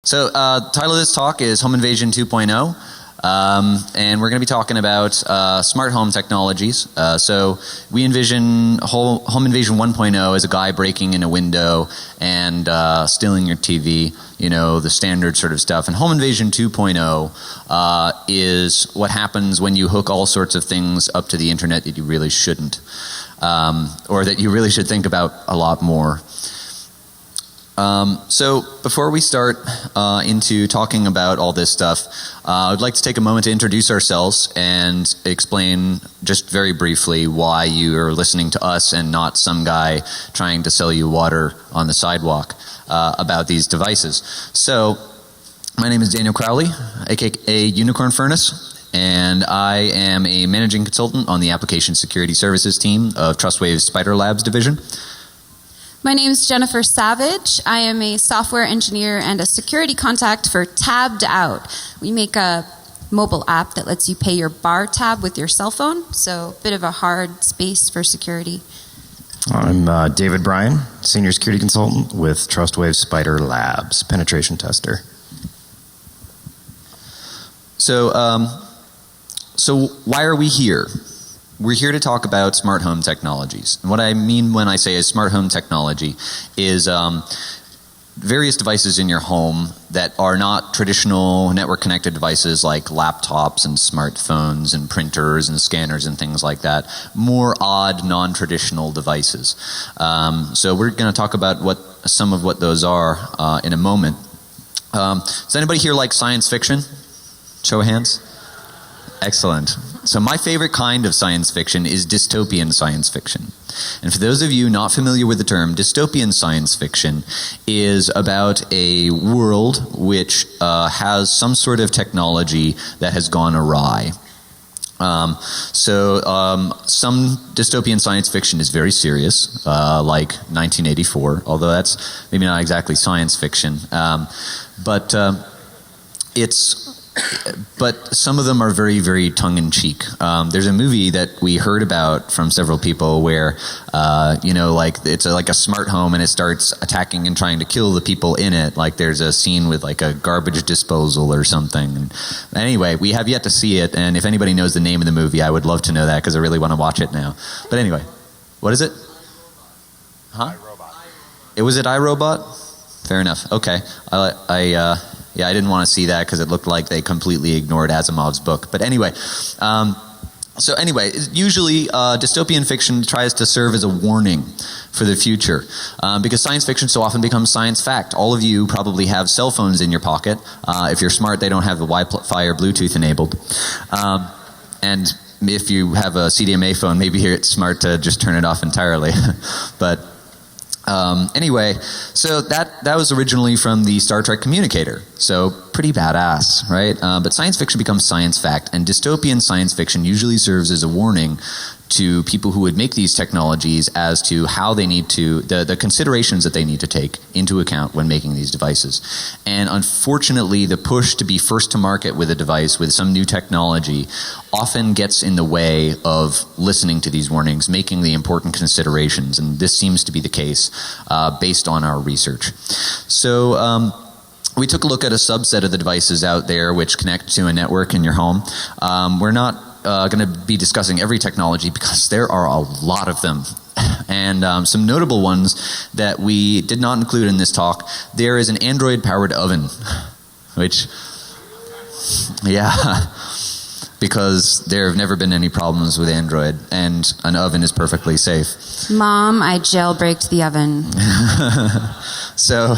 So the title of this talk is Home Invasion 2.0, and we're going to be talking about smart home technologies. So we envision Home Invasion 1.0 as a guy breaking in a window and stealing your TV, you know, the standard sort of stuff. And Home Invasion 2.0 is what happens when you hook all sorts of things up to the internet that you really shouldn't, or that you really should think about a lot more. So before we start into talking about all this stuff, I'd like to take a moment to introduce ourselves and explain just very briefly why you are listening to us and not some guy trying to sell you water on the sidewalk about these devices. So my name is Daniel Crowley, aka unicornFurnace, and I am a managing consultant on the application security services team of Trustwave's SpiderLabs division. My name is Jennifer Savage. I am a software engineer and a security contact for Tabbed Out. We make a mobile app that lets you pay your bar tab with your cell phone, so a bit of a hard space for security. I'm David Bryan, senior security consultant with Trustwave SpiderLabs, penetration tester. So why are we here? We're here to talk about smart home technologies. And what I mean when I say a smart home technology is various devices in your home that are not traditional network connected devices like laptops and smartphones and printers and scanners and things like that. More odd, non-traditional devices. So we're going to talk about some of what those are in a moment. Does anybody here like science fiction? Show of hands. Excellent. So my favorite kind of science fiction is dystopian science fiction. And for those of you not familiar with the term, dystopian science fiction is about a world which has some sort of technology that has gone awry. Some dystopian science fiction is very serious, like 1984, although that's maybe not exactly science fiction. But some of them are very, very tongue-in-cheek. There's a movie that we heard about from several people where, it's like a smart home and it starts attacking and trying to kill the people in it. Like there's a scene with like a garbage disposal or something. And anyway, we have yet to see it, and if anybody knows the name of the movie, I would love to know that because I really want to watch it now. But anyway, what is it? Huh? Was it iRobot? Fair enough. Okay. Yeah, I didn't want to see that because it looked like they completely ignored Asimov's book. But anyway, usually dystopian fiction tries to serve as a warning for the future because science fiction so often becomes science fact. All of you probably have cell phones in your pocket. If you're smart, they don't have the Wi-Fi or Bluetooth enabled. And if you have a CDMA phone, maybe it's smart to just turn it off entirely. But anyway, so that was originally from the Star Trek communicator. So pretty badass, right? But science fiction becomes science fact, and dystopian science fiction usually serves as a warning to people who would make these technologies as to how they need to, the considerations that they need to take into account when making these devices. And unfortunately, the push to be first to market with a device with some new technology often gets in the way of listening to these warnings, making the important considerations, and this seems to be the case based on our research. So we took a look at a subset of the devices out there which connect to a network in your home. We're not going to be discussing every technology because there are a lot of them. And some notable ones that we did not include in this talk, there is an Android-powered oven, which, yeah, because there have never been any problems with Android, and an oven is perfectly safe. Mom, I jailbreaked the oven. So,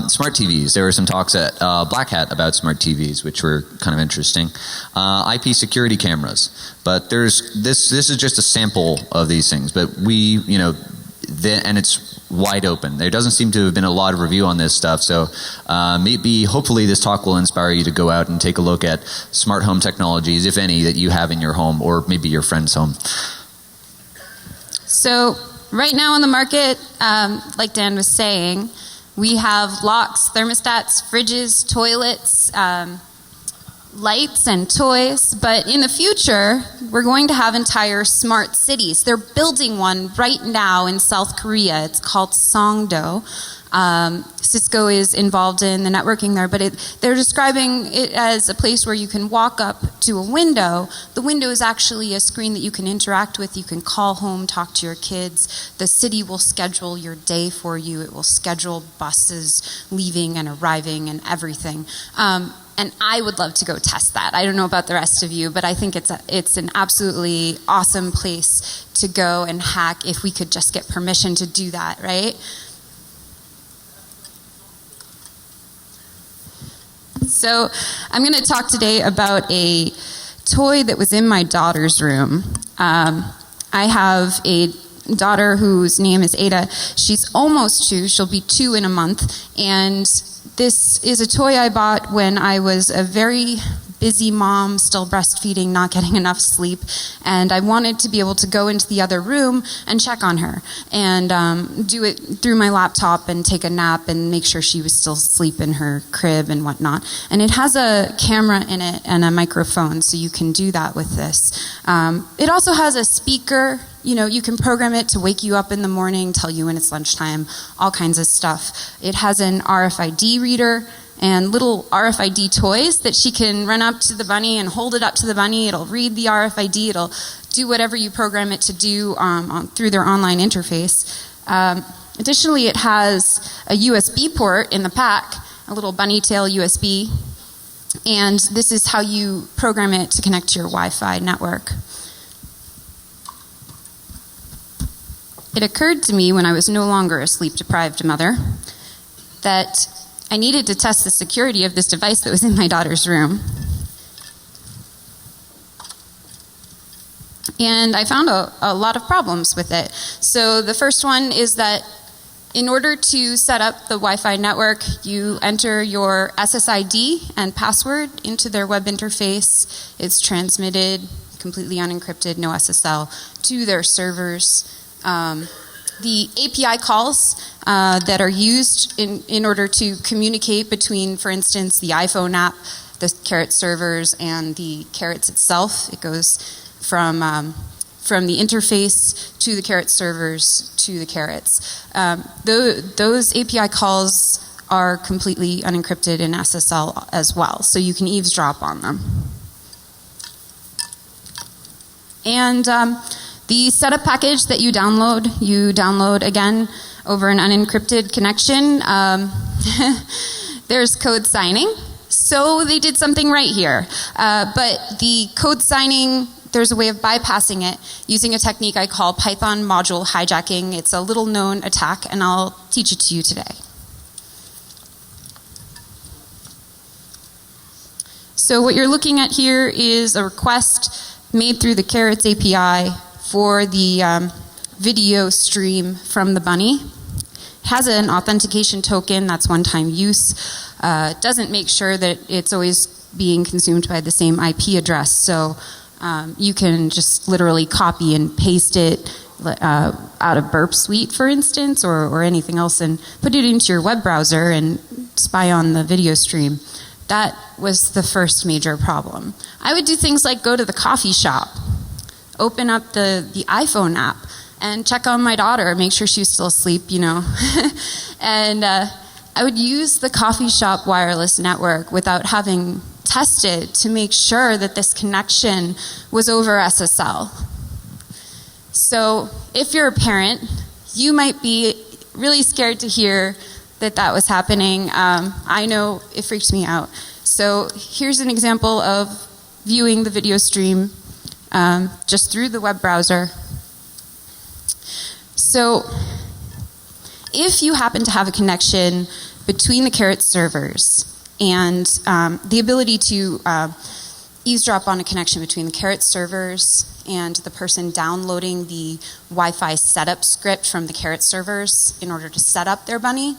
smart TVs. There were some talks at Black Hat about smart TVs, which were kind of interesting. IP security cameras, but this is just a sample of these things. But and it's wide open. There doesn't seem to have been a lot of review on this stuff, so hopefully this talk will inspire you to go out and take a look at smart home technologies, if any, that you have in your home or maybe your friend's home. So right now on the market, like Dan was saying, we have locks, thermostats, fridges, toilets, lights and toys, but in the future, we're going to have entire smart cities. They're building one right now in South Korea. It's called Songdo. Cisco is involved in the networking there, but they're describing it as a place where you can walk up to a window. The window is actually a screen that you can interact with. You can call home, talk to your kids. The city will schedule your day for you. It will schedule buses leaving and arriving and everything. And I would love to go test that. I don't know about the rest of you, but I think it's an absolutely awesome place to go and hack if we could just get permission to do that, right? So I'm going to talk today about a toy that was in my daughter's room. I have a daughter whose name is Ada. She's almost 2. She'll be 2 in a month. And this is a toy I bought when I was a very busy mom, still breastfeeding, not getting enough sleep, and I wanted to be able to go into the other room and check on her and do it through my laptop and take a nap and make sure she was still asleep in her crib and whatnot. And it has a camera in it and a microphone, so you can do that with this. It also has a speaker. You know, you can program it to wake you up in the morning, tell you when it's lunchtime, all kinds of stuff. It has an RFID reader and little RFID toys that she can run up to the bunny and hold it up to the bunny. It'll read the RFID. It'll do whatever you program it to do through their online interface. Additionally, it has a USB port in the pack, a little bunny tail USB, and this is how you program it to connect to your Wi-Fi network. It occurred to me when I was no longer a sleep-deprived mother that I needed to test the security of this device that was in my daughter's room. And I found a lot of problems with it. So the first one is that in order to set up the Wi-Fi network, you enter your SSID and password into their web interface. It's transmitted completely unencrypted, no SSL, to their servers. The API calls that are used in order to communicate between, for instance, the iPhone app, the Carrot servers, and the Carrots itself. It goes from the interface to the Carrot servers to the Carrots. Those API calls are completely unencrypted in SSL as well, so you can eavesdrop on them. And the setup package that you download again over an unencrypted connection. There's code signing. So they did something right here. But the code signing, there's a way of bypassing it using a technique I call Python module hijacking. It's a little known attack, and I'll teach it to you today. So what you're looking at here is a request made through the Carrots API for the video stream from the bunny. It has an authentication token, that's one-time use. It doesn't make sure that it's always being consumed by the same IP address, so you can just literally copy and paste it out of Burp Suite, for instance, or anything else, and put it into your web browser and spy on the video stream. That was the first major problem. I would do things like go to the coffee shop, open up the iPhone app, and check on my daughter, make sure she's still asleep, you know. And I would use the coffee shop wireless network without having tested to make sure that this connection was over SSL. So if you're a parent, you might be really scared to hear that was happening. I know it freaks me out. So here's an example of viewing the video stream just through the web browser. So if you happen to have a connection between the Carrot servers and the ability to eavesdrop on a connection between the Carrot servers and the person downloading the Wi-Fi setup script from the Carrot servers in order to set up their bunny,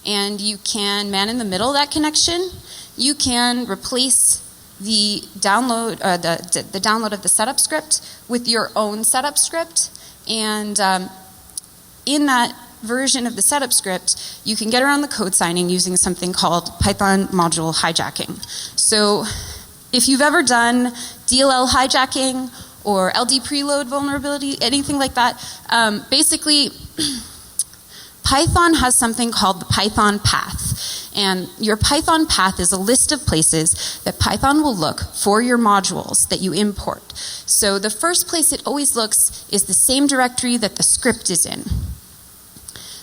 and you can man in the middle of that connection, you can replace the download, the download of the setup script with your own setup script, and in that version of the setup script, you can get around the code signing using something called Python module hijacking. So if you've ever done DLL hijacking or LD preload vulnerability, anything like that, basically Python has something called the Python path. And your Python path is a list of places that Python will look for your modules that you import. So the first place it always looks is the same directory that the script is in.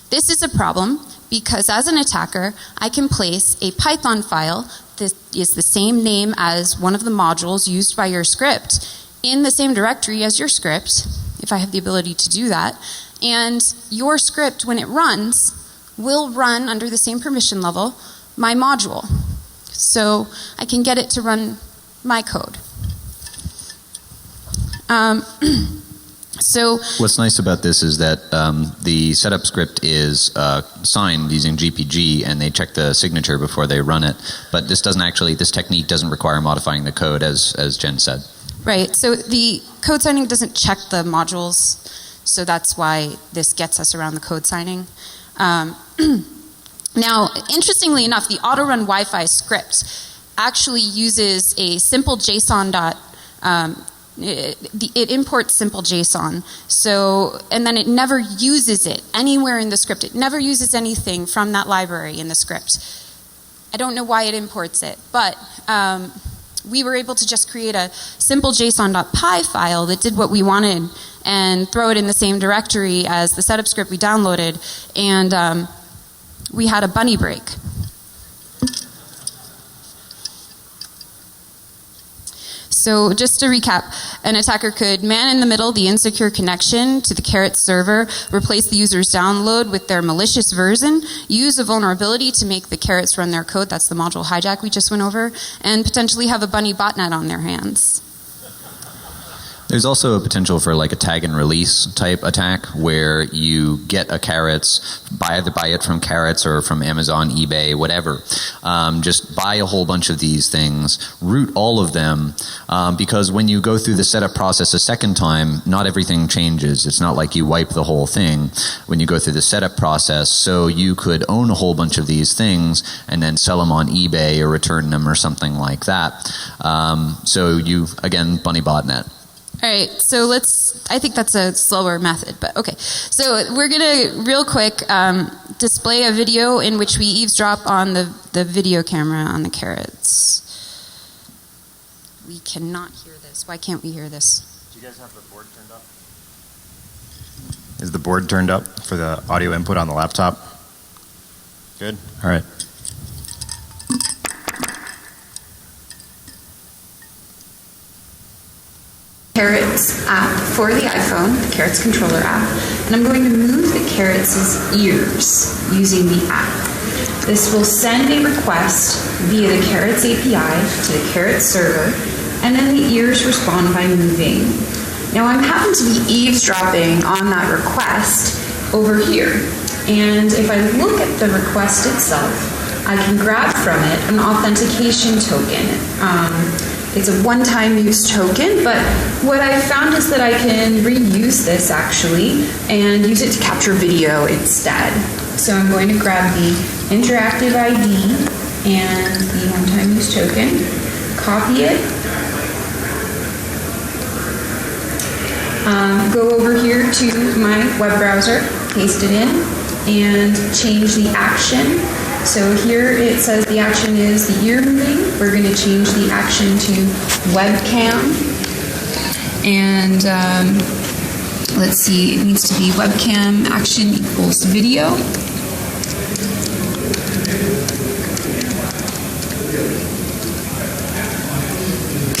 This is a problem because as an attacker, I can place a Python file that is the same name as one of the modules used by your script in the same directory as your script, if I have the ability to do that. And your script, when it runs, will run under the same permission level my module. So I can get it to run my code. So what's nice about this is that the setup script is signed using GPG, and they check the signature before they run it. But this technique doesn't require modifying the code, as Jen said. Right. So the code signing doesn't check the modules, so that's why this gets us around the code signing. Now, interestingly enough, the autorun Wi-Fi script actually uses a simple JSON it imports simple JSON. So, and then it never uses it anywhere in the script. It never uses anything from that library in the script. I don't know why it imports it, but we were able to just create a simple JSON.py file that did what we wanted and throw it in the same directory as the setup script we downloaded, and we had a bunny break. So just to recap, an attacker could man in the middle the insecure connection to the Carrot server, replace the user's download with their malicious version, use a vulnerability to make the Carrots run their code, that's the module hijack we just went over, and potentially have a bunny botnet on their hands. There's also a potential for like a tag and release type attack where you get a Carrots, either buy it from Carrots or from Amazon, eBay, whatever. Just buy a whole bunch of these things, root all of them, because when you go through the setup process a second time, not everything changes. It's not like you wipe the whole thing when you go through the setup process. So you could own a whole bunch of these things and then sell them on eBay or return them or something like that. So you, again, bunny botnet. All right, so I think that's a slower method, but okay. So we're gonna, real quick, display a video in which we eavesdrop on the video camera on the Carrots. We cannot hear this. Why can't we hear this? Do you guys have the board turned up? Is the board turned up for the audio input on the laptop? Good? All right. Carrots app for the iPhone, the Carrots controller app, and I'm going to move the Carrots' ears using the app. This will send a request via the Carrots API to the Carrots server, and then the ears respond by moving. Now I'm happen to be eavesdropping on that request over here, and if I look at the request itself, I can grab from it an authentication token. It's a one-time use token, but what I found is that I can reuse this actually and use it to capture video instead. So I'm going to grab the interactive ID and the one-time use token, copy it, go over here to my web browser, paste it in, and change the action. So here it says the action is the ear moving. We're going to change the action to webcam. And let's see, it needs to be webcam action equals video.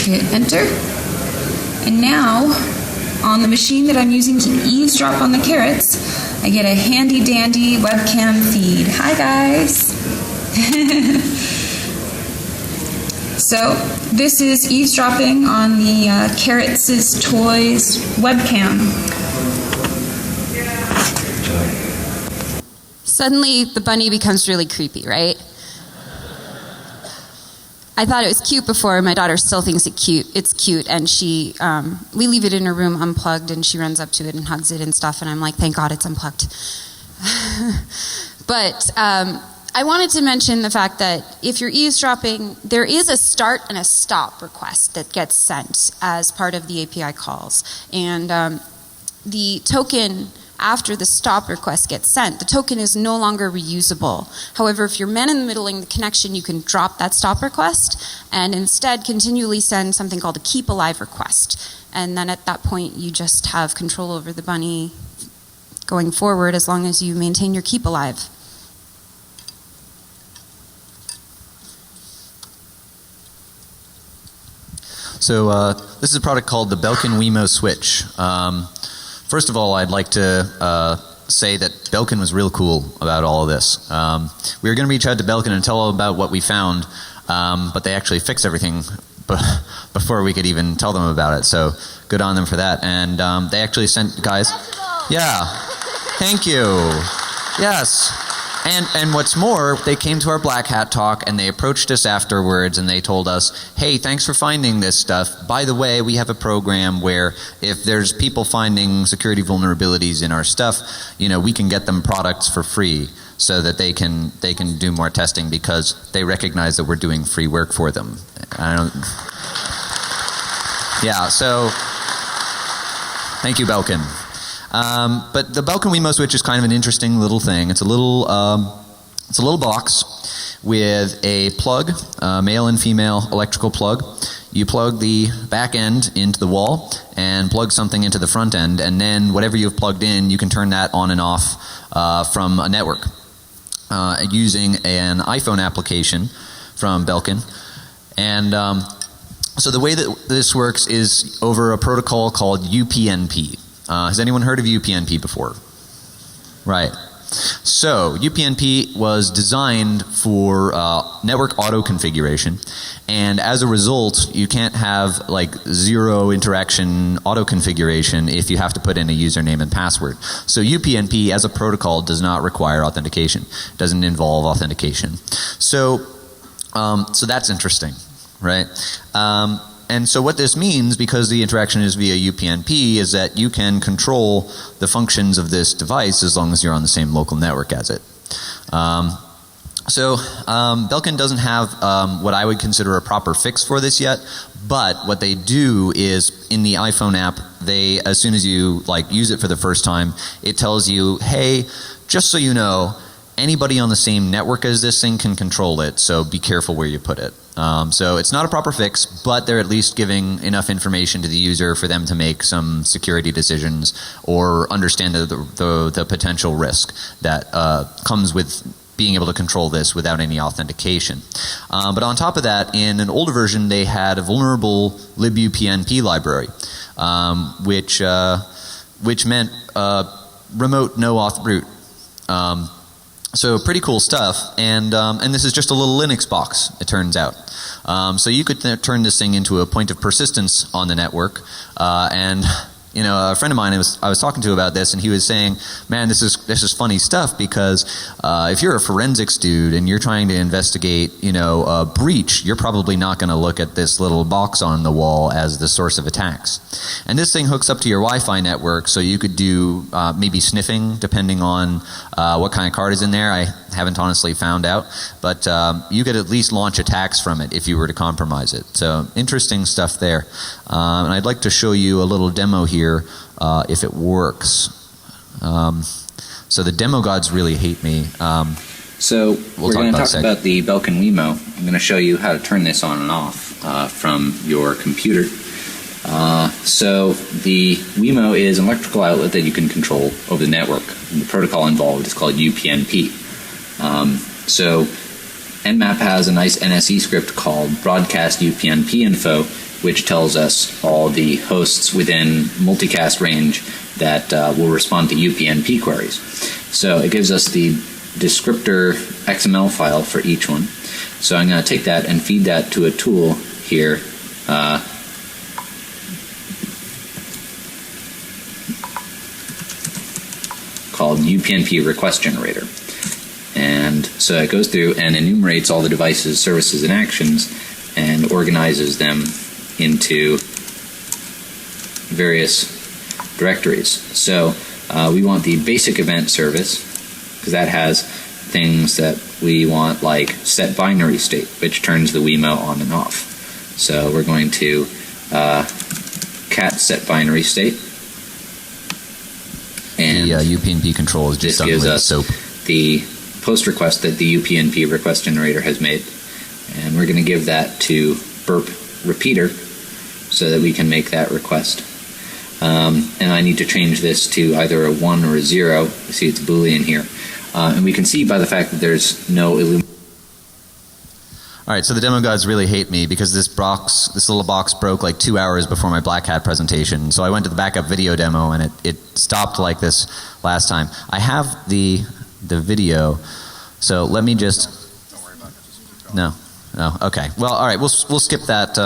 Hit enter. And now, on the machine that I'm using to eavesdrop on the Carrots, I get a handy dandy webcam feed. Hi guys. So this is eavesdropping on the Carrots' Toys webcam. Suddenly the bunny becomes really creepy, right? I thought it was cute before. My daughter still thinks it's cute, and we leave it in her room unplugged, and she runs up to it and hugs it and stuff, and I'm like, thank God it's unplugged. But I wanted to mention the fact that if you're eavesdropping, there is a start and a stop request that gets sent as part of the API calls, and the token after the stop request gets sent, the token is no longer reusable. However, if you're man-in-the-middling the connection, you can drop that stop request and instead continually send something called a keep alive request. And then at that point, you just have control over the bunny going forward as long as you maintain your keep alive. So this is a product called the Belkin Wemo Switch. First of all, I'd like to say that Belkin was real cool about all of this. We were going to reach out to Belkin and tell them about what we found, but they actually fixed everything before we could even tell them about it. So good on them for that. And they actually sent guys. Yeah, thank you. Yes. And what's more, they came to our Black Hat talk and they approached us afterwards and they told us, hey, thanks for finding this stuff. By the way, we have a program where if there's people finding security vulnerabilities in our stuff, you know, we can get them products for free so that they can do more testing because they recognize that we're doing free work for them. Yeah, so thank you, Belkin. But the Belkin Wemo Switch is kind of an interesting little thing. It's a little box with a plug, male and female electrical plug. You plug the back end into the wall and plug something into the front end, and then whatever you've plugged in, you can turn that on and off from a network using an iPhone application from Belkin. And so the way that this works is over a protocol called UPnP. Has anyone heard of UPnP before? Right. So UPnP was designed for network auto configuration, and as a result, you can't have like zero interaction auto configuration if you have to put in a username and password. So UPnP as a protocol does not require authentication. It doesn't involve authentication. So that's interesting, right? And so what this means, because the interaction is via UPnP, is that you can control the functions of this device as long as you're on the same local network as it. Belkin doesn't have what I would consider a proper fix for this yet, but what they do is in the iPhone app, they, as soon as you like use it for the first time, it tells you, hey, just so you know, anybody on the same network as this thing can control it, so be careful where you put it. So it's not a proper fix, but they're at least giving enough information to the user for them to make some security decisions or understand the potential risk that comes with being able to control this without any authentication. But on top of that, in an older version, they had a vulnerable libupnp library, which meant remote no-auth root. So pretty cool stuff, and this is just a little Linux box, it turns out. So you could turn this thing into a point of persistence on the network, and you know, a friend of mine I was talking to about this, and he was saying, man, this is funny stuff, because if you're a forensics dude and you're trying to investigate, you know, a breach, you're probably not going to look at this little box on the wall as the source of attacks. And this thing hooks up to your Wi-Fi network, so you could do maybe sniffing, depending on what kind of card is in there. I haven't honestly found out, but you could at least launch attacks from it if you were to compromise it. So interesting stuff there. And I'd like to show you a little demo here if it works. So the demo gods really hate me. So we're going to talk about the Belkin Wemo. I'm going to show you how to turn this on and off from your computer. So the Wemo is an electrical outlet that you can control over the network. And the protocol involved is called UPnP. So Nmap has a nice NSE script called broadcast UPnP info, which tells us all the hosts within multicast range that will respond to UPnP queries. So it gives us the descriptor XML file for each one. So I'm going to take that and feed that to a tool here. Called UPnP request generator. And so it goes through and enumerates all the devices, services, and actions and organizes them into various directories. So we want the basic event service, because that has things that we want, like set binary state, which turns the Wemo on and off. So we're going to cat set binary state. And the UPnP control is just done with SOAP. The post request that the UPnP request generator has made. And we're going to give that to burp repeater so that we can make that request. And I need to change this to either a 1 or a 0. You see it's Boolean here. And we can see by the fact that there's no illumination. All right, so the demo gods really hate me because this little box broke like 2 hours before my Black Hat presentation. So I went to the backup video demo and it stopped like this last time. I have the video, so let me just. Don't worry about it. Just keep going. No, okay. Well, all right, we'll skip that.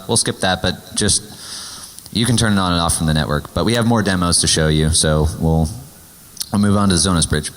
We'll skip that, but just you can turn it on and off from the network. But we have more demos to show you, so we'll move on to the Sonos bridge.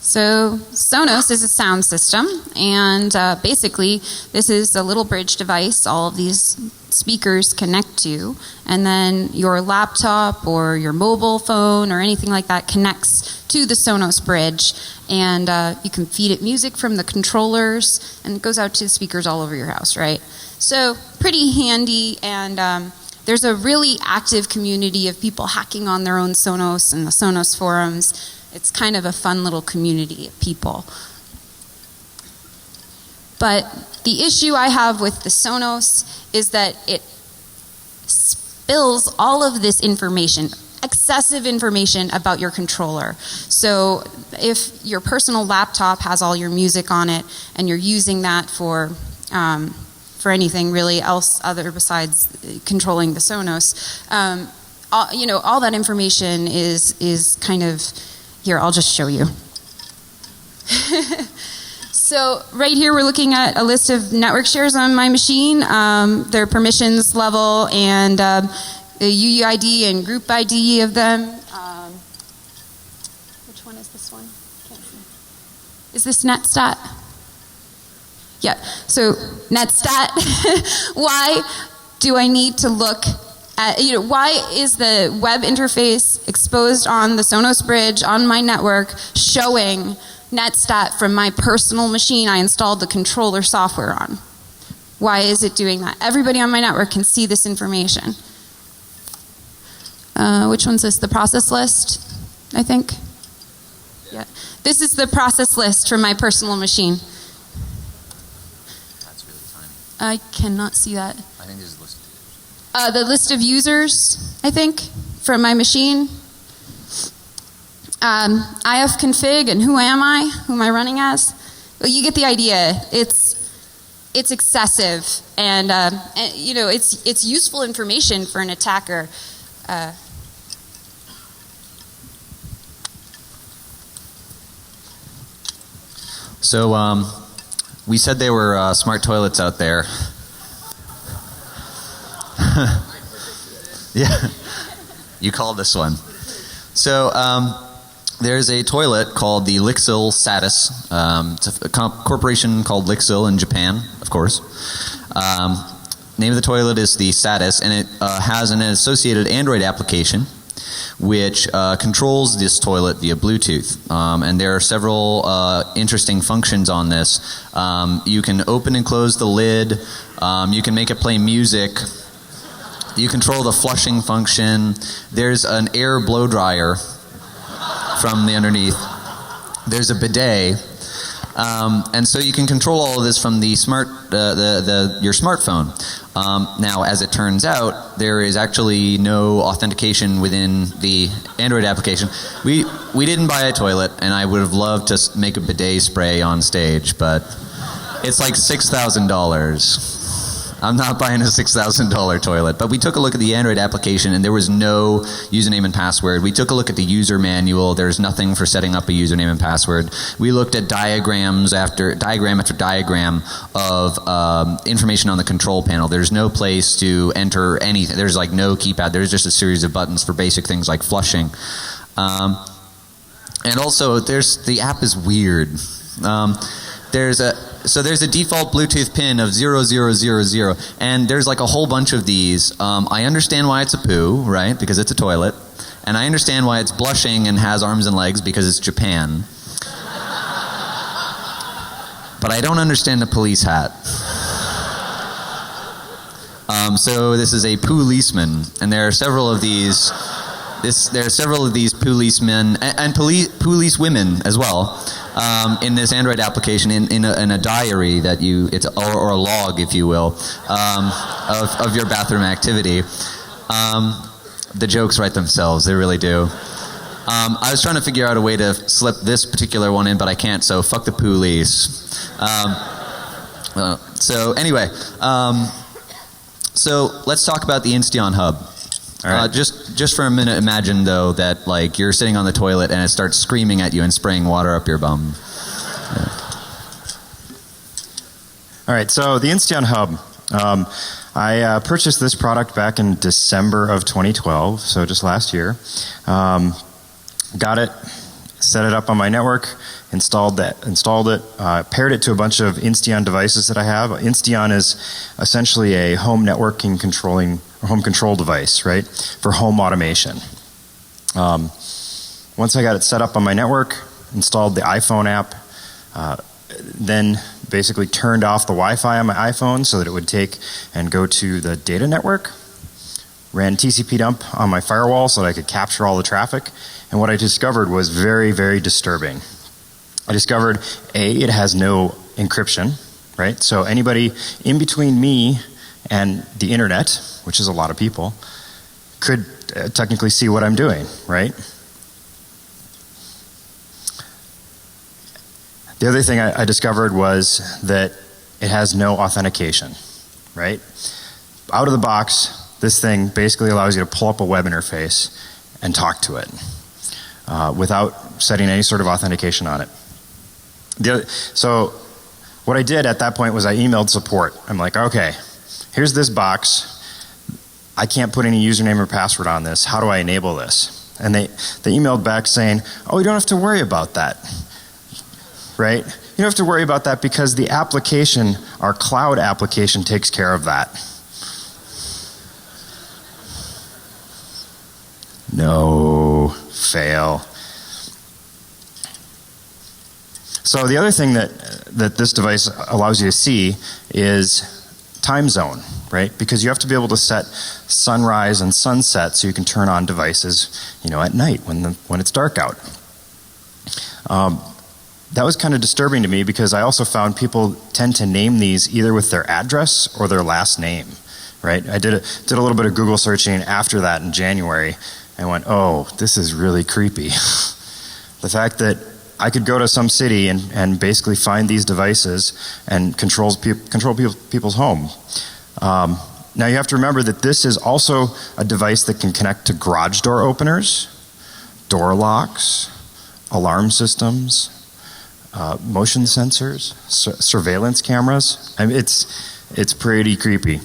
So Sonos is a sound system, and basically this is a little bridge device all of these speakers connect to, and then your laptop or your mobile phone or anything like that connects to the Sonos bridge, and you can feed it music from the controllers, and it goes out to the speakers all over your house, right? So pretty handy, and there's a really active community of people hacking on their own Sonos and the Sonos forums. It's kind of a fun little community of people. But the issue I have with the Sonos is that it spills all of this information, excessive information about your controller. So if your personal laptop has all your music on it and you're using that for anything really else other besides controlling the Sonos, all that information is kind of. Here, I'll just show you. So right here we're looking at a list of network shares on my machine, their permissions level and the UUID and group ID of them. Which one is this one? Can't see. Is this netstat? Yeah, so netstat. Why do I need to look at, why is the web interface exposed on the Sonos bridge on my network showing netstat from my personal machine I installed the controller software on? Why is it doing that? Everybody on my network can see this information. Which one's this? The process list, I think? Yeah. This is the process list from my personal machine. That's really tiny. I cannot see that. I think this is the list. The list of users, I think, from my machine. ifconfig and who am I? Who am I running as? Well, you get the idea. It's excessive, and it's useful information for an attacker. So we said there were smart toilets out there. Yeah, you called this one. So there's a toilet called the Lixil Satis. It's a corporation called Lixil in Japan, of course. Name of the toilet is the Satis, and it has an associated Android application which controls this toilet via Bluetooth. And there are several interesting functions on this. You can open and close the lid. You can make it play music. You control the flushing function. There's an air blow dryer from the underneath. There's a bidet. And so you can control all of this from the your smartphone. Now, as it turns out, there is actually no authentication within the Android application. We didn't buy a toilet, and I would have loved to make a bidet spray on stage, but it's like $6,000. I'm not buying a $6,000 toilet. But we took a look at the Android application, and there was no username and password. We took a look at the user manual. There's nothing for setting up a username and password. We looked at diagram after diagram of information on the control panel. There's no place to enter anything. There's like no keypad. There's just a series of buttons for basic things like flushing. And also, the app is weird. There's a default Bluetooth pin of 0000, and there's like a whole bunch of these. I understand why it's a poo, right? Because it's a toilet. And I understand why it's blushing and has arms and legs because it's Japan. But I don't understand the police hat. So this is a policeman, and there are several of these there are several of these policemen and police women as well in this Android application in a diary that or a log, if you will, of your bathroom activity. The jokes write themselves, they really do. I was trying to figure out a way to slip this particular one in, but I can't, so fuck the police. So anyway, so let's talk about the Insteon Hub. All right. Just for a minute, imagine though that like you're sitting on the toilet and it starts screaming at you and spraying water up your bum. Yeah. All right, so the Insteon Hub. I purchased this product back in December of 2012, so just last year. Got it, set it up on my network, installed it, paired it to a bunch of Insteon devices that I have. Insteon is essentially a home networking home control device, right, for home automation. Once I got it set up on my network, installed the iPhone app, then basically turned off the Wi-Fi on my iPhone so that it would take and go to the data network. Ran TCP dump on my firewall so that I could capture all the traffic. And what I discovered was very, very disturbing. I discovered, it has no encryption, right? So anybody in between me and the internet, which is a lot of people, could technically see what I'm doing, right? The other thing I discovered was that it has no authentication, right? Out of the box, this thing basically allows you to pull up a web interface and talk to it without setting any sort of authentication on it. So what I did at that point was I emailed support. I'm like, okay, here's this box. I can't put any username or password on this. How do I enable this? And they emailed back saying, oh, you don't have to worry about that. Right? You don't have to worry about that because the application, our cloud application, takes care of that. No, fail. So the other thing that this device allows you to see is time zone, right? Because you have to be able to set sunrise and sunset so you can turn on devices, at night when it's dark out. That was kind of disturbing to me because I also found people tend to name these either with their address or their last name, right? I did a little bit of Google searching after that in January and went, oh, this is really creepy. The fact that I could go to some city and basically find these devices and control people's home. Now you have to remember that this is also a device that can connect to garage door openers, door locks, alarm systems, motion sensors, surveillance cameras. I mean, it's pretty creepy.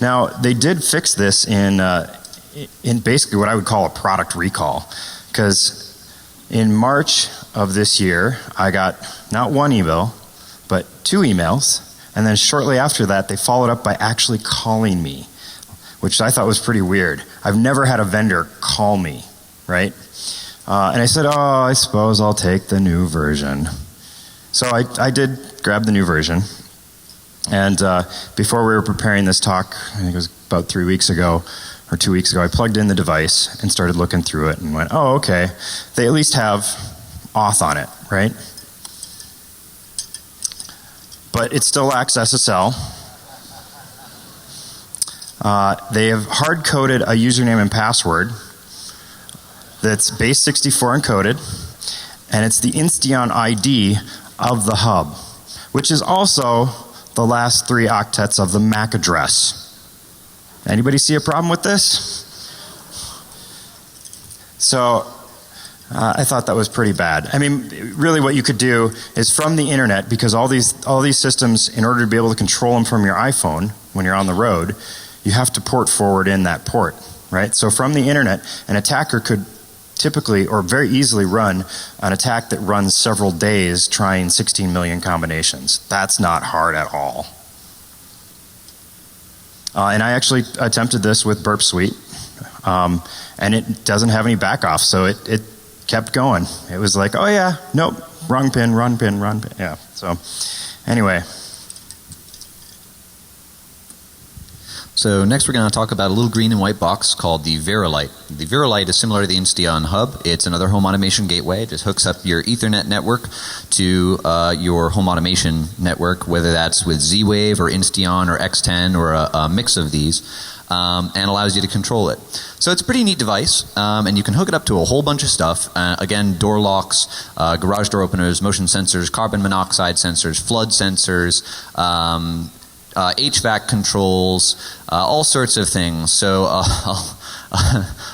Now they did fix this in basically what I would call a product recall, because in March of this year I got not one email but 2 emails, and then shortly after that they followed up by actually calling me, which I thought was pretty weird. I've never had a vendor call me, right? And I said, oh, I suppose I'll take the new version. So I did grab the new version. And before we were preparing this talk, I think it was about 3 weeks ago or 2 weeks ago, I plugged in the device and started looking through it and went, oh, okay. They at least have auth on it, right? But it still lacks SSL. They have hard-coded a username and password that's base 64 encoded, and it's the Insteon ID of the hub, which is also the last 3 octets of the MAC address. Anybody see a problem with this? So I thought that was pretty bad. I mean, really what you could do is from the internet, because all these systems, in order to be able to control them from your iPhone when you're on the road, you have to port forward in that port, right? So from the internet, an attacker could typically or very easily run an attack that runs several days trying 16 million combinations. That's not hard at all. And I actually attempted this with Burp Suite, and it doesn't have any back off, so it kept going. It was like, oh yeah, nope, wrong pin, yeah. So anyway. So next we're going to talk about a little green and white box called the Verilight. The Verilight is similar to the Insteon Hub. It's another home automation gateway. It just hooks up your Ethernet network to your home automation network, whether that's with Z-Wave or Insteon or X10 or a mix of these, and allows you to control it. So it's a pretty neat device, and you can hook it up to a whole bunch of stuff. Again, door locks, garage door openers, motion sensors, carbon monoxide sensors, flood sensors, HVAC controls, all sorts of things. So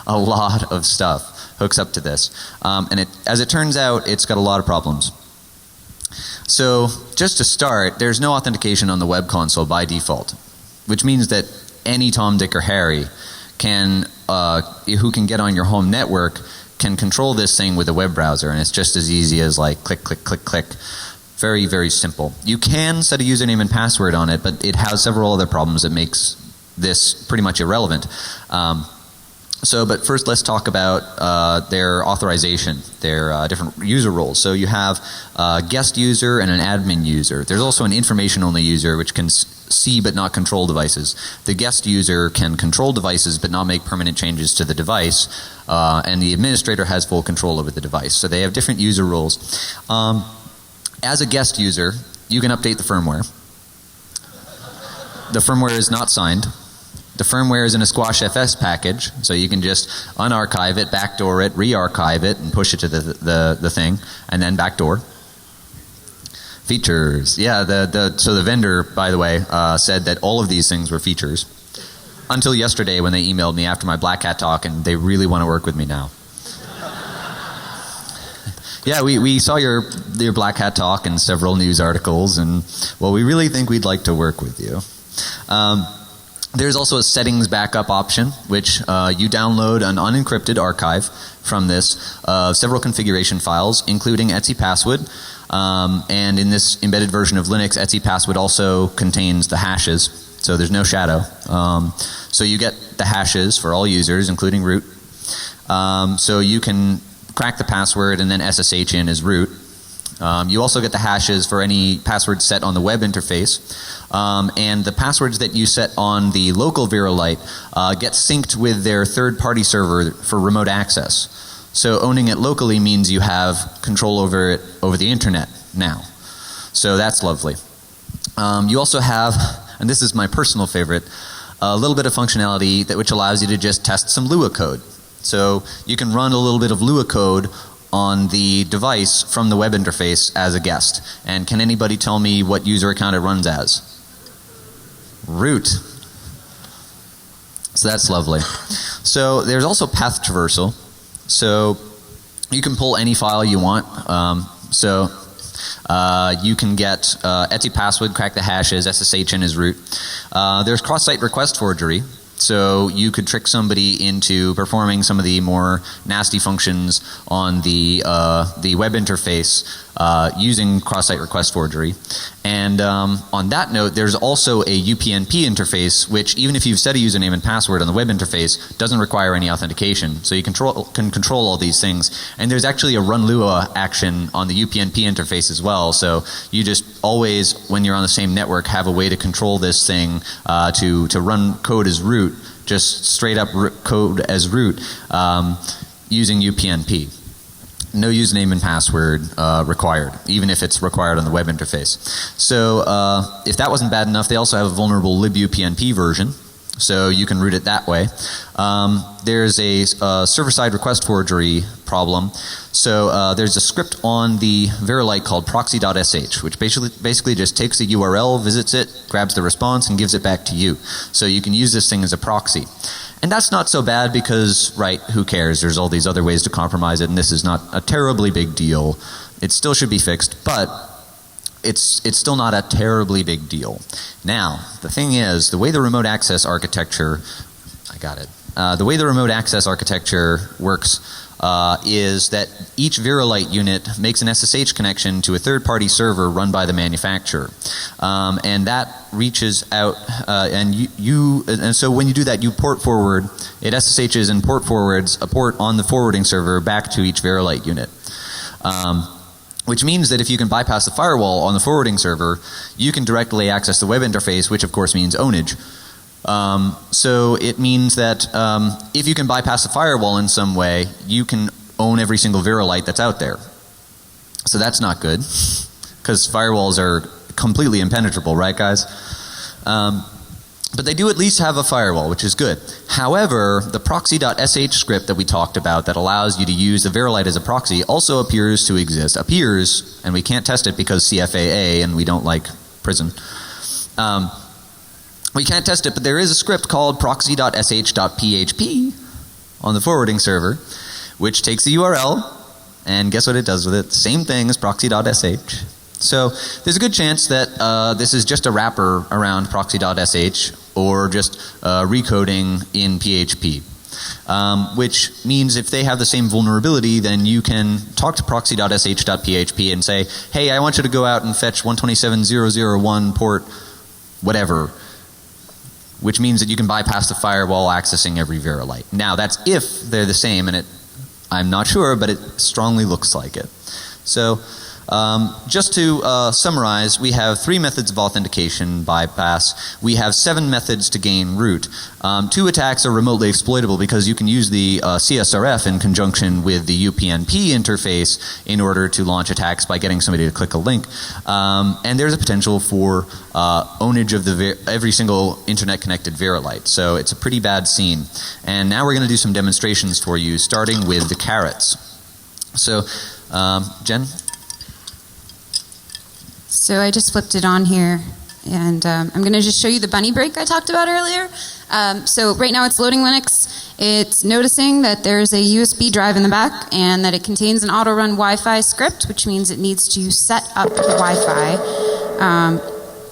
a lot of stuff hooks up to this. And as it turns out, it's got a lot of problems. So just to start, there's no authentication on the web console by default, which means that any Tom, Dick, or Harry who can get on your home network can control this thing with a web browser, and it's just as easy as like click, click, click, click. Very, very simple. You can set a username and password on it, but it has several other problems that makes this pretty much irrelevant. But first let's talk about their authorization, their different user roles. So you have a guest user and an admin user. There's also an information-only user which can see but not control devices. The guest user can control devices but not make permanent changes to the device, and the administrator has full control over the device. So they have different user roles. As a guest user, you can update the firmware. The firmware is not signed. The firmware is in a Squash FS package, so you can just unarchive it, backdoor it, re-archive it, and push it to the thing, and then backdoor. Features. Yeah, so the vendor, by the way, said that all of these things were features. Until yesterday when they emailed me after my Black Hat talk, and they really want to work with me now. Yeah, we saw your Black Hat talk and several news articles, and well, we really think we'd like to work with you. There's also a settings backup option, which you download an unencrypted archive from this, several configuration files, including etc password. And in this embedded version of Linux, etc password also contains the hashes, so there's no shadow. So you get the hashes for all users, including root. So you can crack the password and then SSH in as root. You also get the hashes for any password set on the web interface. And the passwords that you set on the local Verilight get synced with their third-party server for remote access. So owning it locally means you have control over it over the internet now. So that's lovely. You also have, and this is my personal favorite, a little bit of functionality which allows you to just test some Lua code. So you can run a little bit of Lua code on the device from the web interface as a guest. And can anybody tell me what user account it runs as? Root. So that's lovely. So there's also path traversal. So you can pull any file you want. You can get etc password, crack the hashes, SSH in as root. There's cross-site request forgery. So you could trick somebody into performing some of the more nasty functions on the web interface using cross-site request forgery. And on that note, there's also a UPnP interface, which even if you've set a username and password on the web interface, doesn't require any authentication. So you can control all these things. And there's actually a run Lua action on the UPnP interface as well. So you just always, when you're on the same network, have a way to control this thing to run code as root, just straight up code as root using UPnP. No username and password required, even if it's required on the web interface. So if that wasn't bad enough, they also have a vulnerable libupnp version, so you can root it that way. There's a server-side request forgery problem. So there's a script on the Verilight called proxy.sh, which basically just takes a URL, visits it, grabs the response, and gives it back to you. So you can use this thing as a proxy. And that's not so bad because, right, who cares? There's all these other ways to compromise it, and this is not a terribly big deal. It still should be fixed, but it's still not a terribly big deal. Now, the thing is, the way the remote access architecture, the way the remote access architecture works is that each Verilight unit makes an SSH connection to a third-party server run by the manufacturer, and that reaches out, and so when you do that, you port forward. It SSHs and port forwards a port on the forwarding server back to each Verilight unit. Which means that if you can bypass the firewall on the forwarding server, you can directly access the web interface, which of course means ownage. So it means that if you can bypass the firewall in some way, you can own every single Verilight that's out there. So that's not good, because firewalls are completely impenetrable, right guys? But they do at least have a firewall, which is good. However, the proxy.sh script that we talked about that allows you to use the Verilight as a proxy also appears to exist. Appears, and we can't test it because CFAA and we don't like prison. We can't test it, but there is a script called proxy.sh.php on the forwarding server, which takes the URL, and guess what it does with it? Same thing as proxy.sh. So there's a good chance that this is just a wrapper around proxy.sh or just recoding in PHP. Which means if they have the same vulnerability, then you can talk to proxy.sh.php and say, hey, I want you to go out and fetch 127.0.0.1 port whatever, which means that you can bypass the firewall accessing every Verilight. Now that's if they're the same, and I'm not sure, but it strongly looks like it. So just to summarize, we have 3 methods of authentication bypass. We have 7 methods to gain root. 2 attacks are remotely exploitable because you can use the CSRF in conjunction with the UPnP interface in order to launch attacks by getting somebody to click a link. And there's a potential for ownage of every single internet connected Verilight. So it's a pretty bad scene. And now we're going to do some demonstrations for you, starting with the carrots. So Jen? So I just flipped it on here, and I'm going to just show you the bunny break I talked about earlier. So right now it's loading Linux. It's noticing that there's a USB drive in the back and that it contains an auto-run Wi-Fi script, which means it needs to set up the Wi-Fi.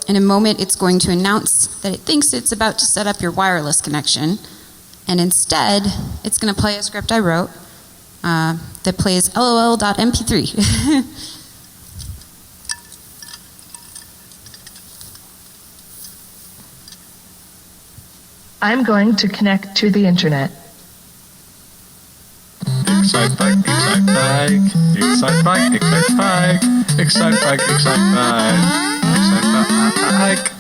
In a moment it's going to announce that it thinks it's about to set up your wireless connection, and instead it's going to play a script I wrote that plays lol.mp3. I'm going to connect to the internet. Excite bike, excite bike, excite bike, excite bike, excite bike, excite bike, excite bike.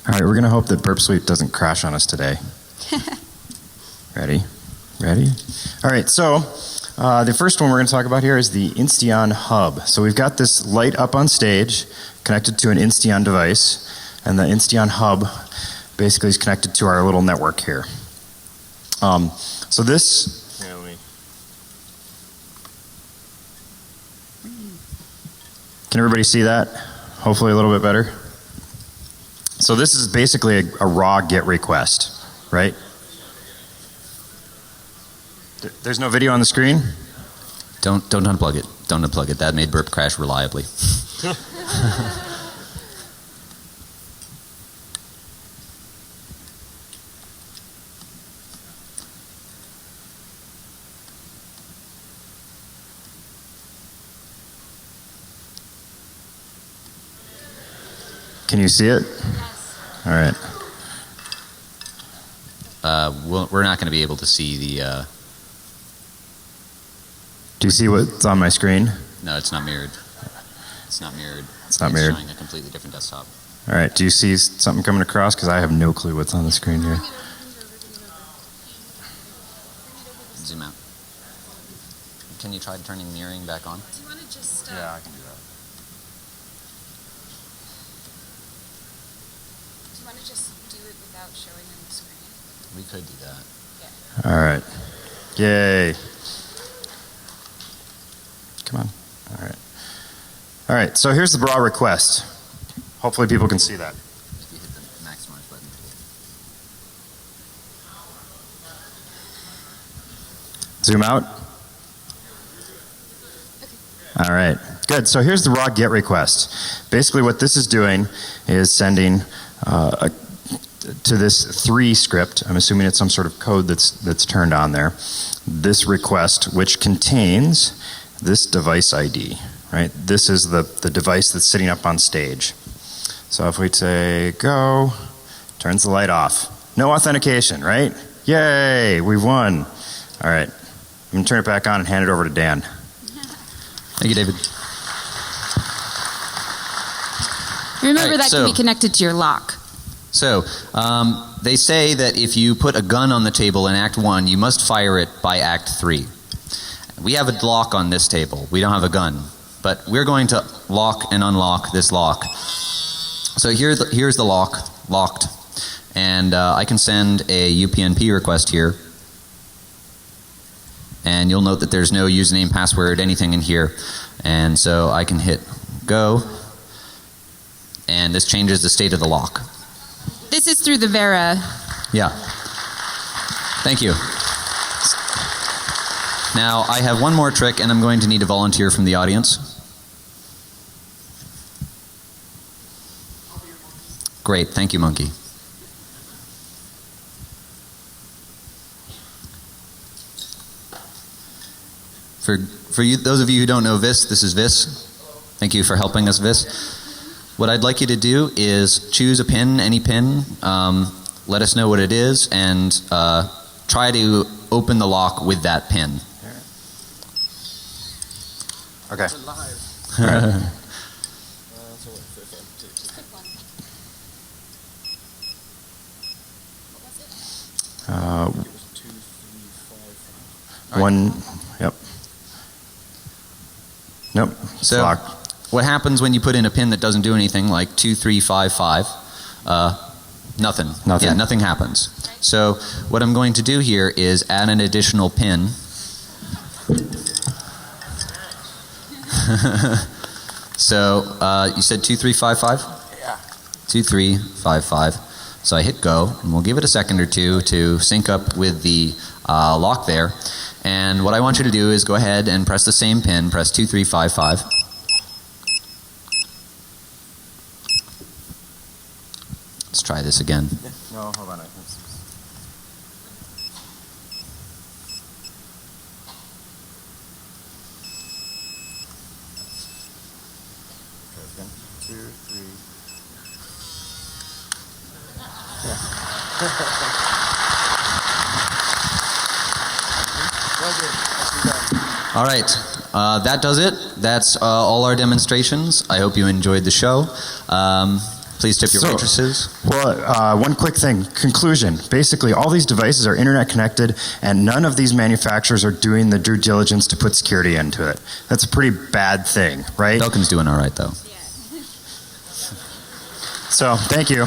All right, we're going to hope that Burp Suite doesn't crash on us today. Ready? Ready? All right, so the first one we're going to talk about here is the Insteon hub. So we've got this light up on stage connected to an Insteon device, and the Insteon hub basically is connected to our little network here. So this, here, can everybody see that? Hopefully a little bit better. So this is basically a raw GET request, right? There's no video on the screen? Don't unplug it. Don't unplug it. That made Burp crash reliably. Can you see it? Yes. All right. We're not going to be able to see the... Do you see what's on my screen? No, it's not mirrored. It's not mirrored. It's not mirrored. It's showing a completely different desktop. All right. Do you see something coming across? Because I have no clue what's on the screen here. Zoom out. Can you try turning mirroring back on? Do you want to just... Yeah, I can do that. Do you want to just do it without showing on the screen? We could do that. Yeah. All right. Yay. Come on. All right. All right. So here's the raw request. Hopefully people can see that. If you hit the maximize button. Zoom out. All right. Good. So here's the raw GET request. Basically what this is doing is sending to this 3 script. I'm assuming it's some sort of code that's turned on there. This request, which contains this device ID, right? This is the device that's sitting up on stage. So if we say go, turns the light off. No authentication, right? Yay, we've won. All right. I'm going to turn it back on and hand it over to Dan. Thank you, David. Remember Right, that can be connected to your lock. So, they say that if you put a gun on the table in Act 1, you must fire it by Act 3. We have a lock on this table. We don't have a gun. But we're going to lock and unlock this lock. So here's the lock, locked. And I can send a UPnP request here. And you'll note that there's no username, password, anything in here. And so I can hit go. And this changes the state of the lock. This is through the Vera. Yeah. Thank you. Now, I have one more trick, and I'm going to need a volunteer from the audience. Great. Thank you, Monkey. For you, those of you who don't know Vis, this is Vis. Thank you for helping us, Vis. What I'd like you to do is choose a pin, any pin, let us know what it is, and try to open the lock with that pin. Okay. All right. One, yep. Nope, it's So, locked. what happens when you put in a pin that doesn't do anything, like 2355? Nothing. Nothing. Yeah, nothing happens. So, what I'm going to do here is add an additional pin. So, you said 2355? Yeah. 2355. So I hit go, and we'll give it a second or two to sync up with the lock there. And what I want you to do is go ahead and press the same pin, press 2355. Let's try this again. No, hold on. All right, that does it. That's all our demonstrations. I hope you enjoyed the show. Please tip your waitresses. Well, one quick thing. Conclusion. Basically, all these devices are internet connected, and none of these manufacturers are doing the due diligence to put security into it. That's a pretty bad thing, right? Belkin's doing all right, though. So, thank you.